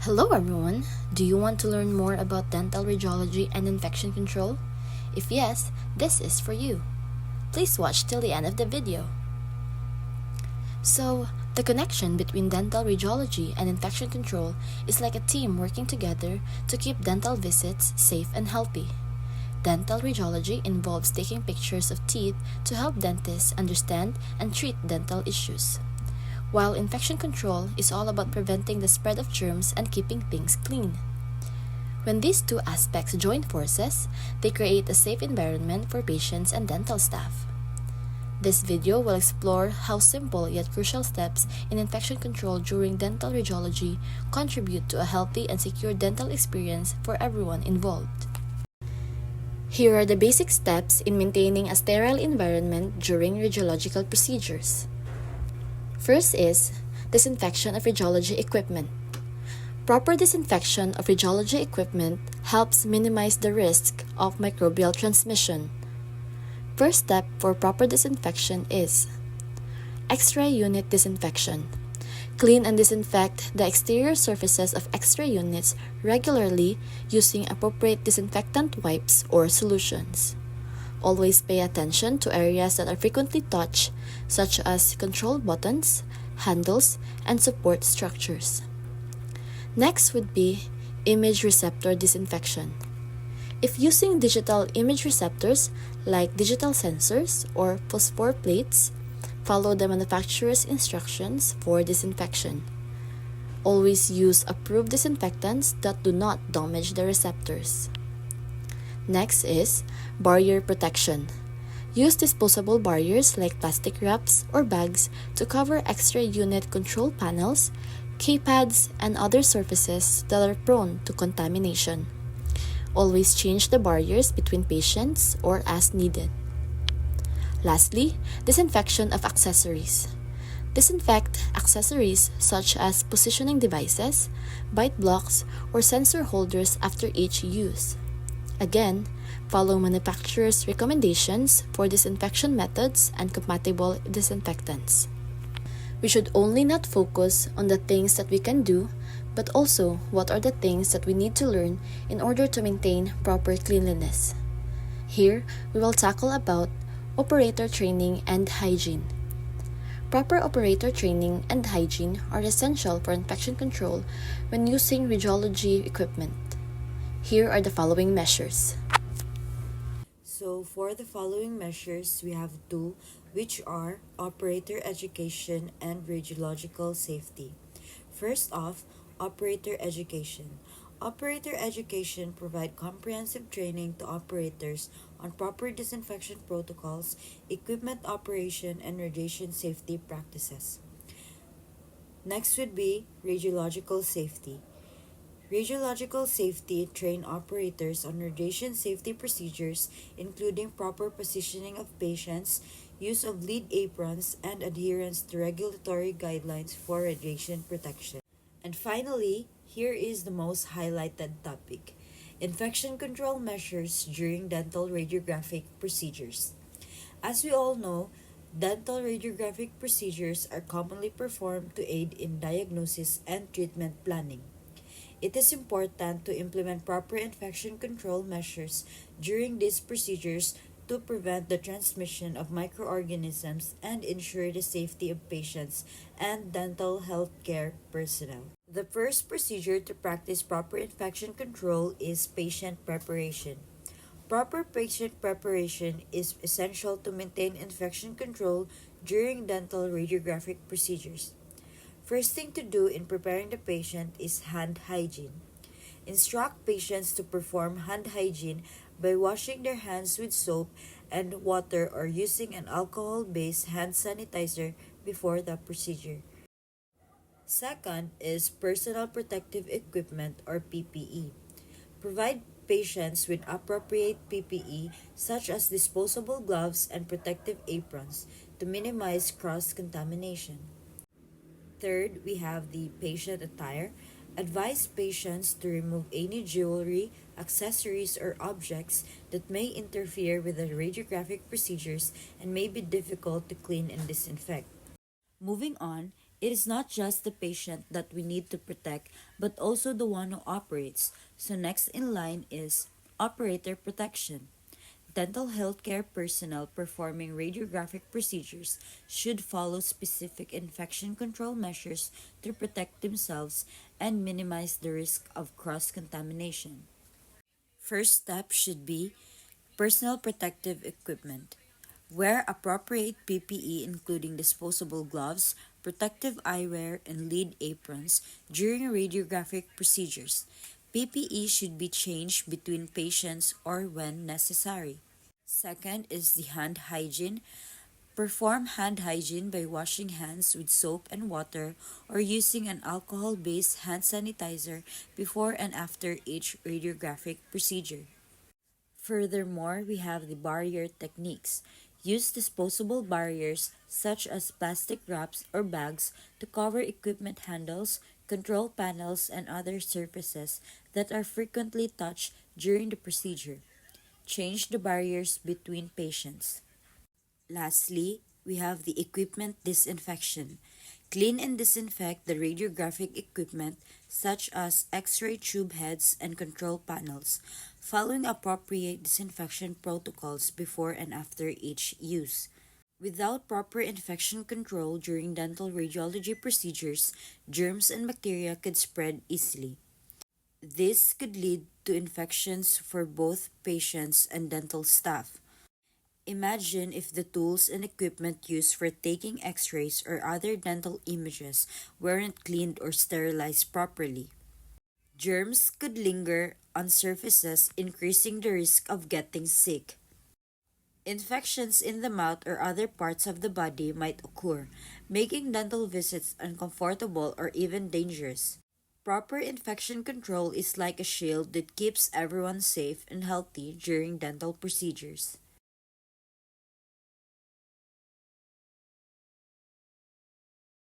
Hello everyone! Do you want to learn more about dental radiology and infection control? If yes, this is for you. Please watch till the end of the video. So, the connection between dental radiology and infection control is like a team working together to keep dental visits safe and healthy. Dental radiology involves taking pictures of teeth to help dentists understand and treat dental issues, while infection control is all about preventing the spread of germs and keeping things clean. When these two aspects join forces, they create a safe environment for patients and dental staff. This video will explore how simple yet crucial steps in infection control during dental radiology contribute to a healthy and secure dental experience for everyone involved. Here are the basic steps in maintaining a sterile environment during radiological procedures. First is disinfection of radiology equipment. Proper disinfection of radiology equipment helps minimize the risk of microbial transmission. First step for proper disinfection is X-ray unit disinfection. Clean and disinfect the exterior surfaces of X-ray units regularly using appropriate disinfectant wipes or solutions. Always pay attention to areas that are frequently touched, such as control buttons, handles, and support structures. Next would be image receptor disinfection. If using digital image receptors like digital sensors or phosphor plates, follow the manufacturer's instructions for disinfection. Always use approved disinfectants that do not damage the receptors. Next is barrier protection. Use disposable barriers like plastic wraps or bags to cover X-ray unit control panels, keypads, and other surfaces that are prone to contamination. Always change the barriers between patients or as needed. Lastly, disinfection of accessories. Disinfect accessories such as positioning devices, bite blocks, or sensor holders after each use. Again, follow manufacturer's recommendations for disinfection methods and compatible disinfectants. We should only not focus on the things that we can do, but also what are the things that we need to learn in order to maintain proper cleanliness. Here, we will tackle about operator training and hygiene. Proper operator training and hygiene are essential for infection control when using radiology equipment. Here are the following measures. So for the following measures, we have two, which are operator education and radiological safety. First off, operator education. Operator education provides comprehensive training to operators on proper disinfection protocols, equipment operation, and radiation safety practices. Next would be radiological safety. Radiological safety train operators on radiation safety procedures, including proper positioning of patients, use of lead aprons, and adherence to regulatory guidelines for radiation protection. And finally, here is the most highlighted topic: infection control measures during dental radiographic procedures. As we all know, dental radiographic procedures are commonly performed to aid in diagnosis and treatment planning. It is important to implement proper infection control measures during these procedures to prevent the transmission of microorganisms and ensure the safety of patients and dental health care personnel. The first procedure to practice proper infection control is patient preparation. Proper patient preparation is essential to maintain infection control during dental radiographic procedures. First thing to do in preparing the patient is hand hygiene. Instruct patients to perform hand hygiene by washing their hands with soap and water or using an alcohol-based hand sanitizer before the procedure. Second is personal protective equipment or PPE. Provide patients with appropriate PPE such as disposable gloves and protective aprons to minimize cross-contamination. Third, we have the patient attire. Advise patients to remove any jewelry, accessories, or objects that may interfere with the radiographic procedures and may be difficult to clean and disinfect. Moving on, It is not just the patient that we need to protect, but also the one who operates. So, next in line is operator protection. Dental healthcare personnel performing radiographic procedures should follow specific infection control measures to protect themselves and minimize the risk of cross contamination. First step should be personal protective equipment. Wear appropriate PPE including disposable gloves, protective eyewear, and lead aprons during radiographic procedures. PPE should be changed between patients or when necessary. Second is the hand hygiene. Perform hand hygiene by washing hands with soap and water or using an alcohol based hand sanitizer before and after each radiographic procedure. Furthermore, we have the barrier techniques. Use disposable barriers such as plastic wraps or bags to cover equipment handles, control panels, and other surfaces that are frequently touched during the procedure. Change the barriers between patients. Lastly, we have the equipment disinfection. Clean and disinfect the radiographic equipment such as X-ray tube heads and control panels, following appropriate disinfection protocols before and after each use. Without proper infection control during dental radiology procedures, germs and bacteria could spread easily. This could lead to infections for both patients and dental staff. Imagine if the tools and equipment used for taking x rays or other dental images weren't cleaned or sterilized properly. Germs could linger on surfaces, increasing the risk of getting sick. Infections in the mouth or other parts of the body might occur, making dental visits uncomfortable or even dangerous. Proper infection control is like a shield that keeps everyone safe and healthy during dental procedures.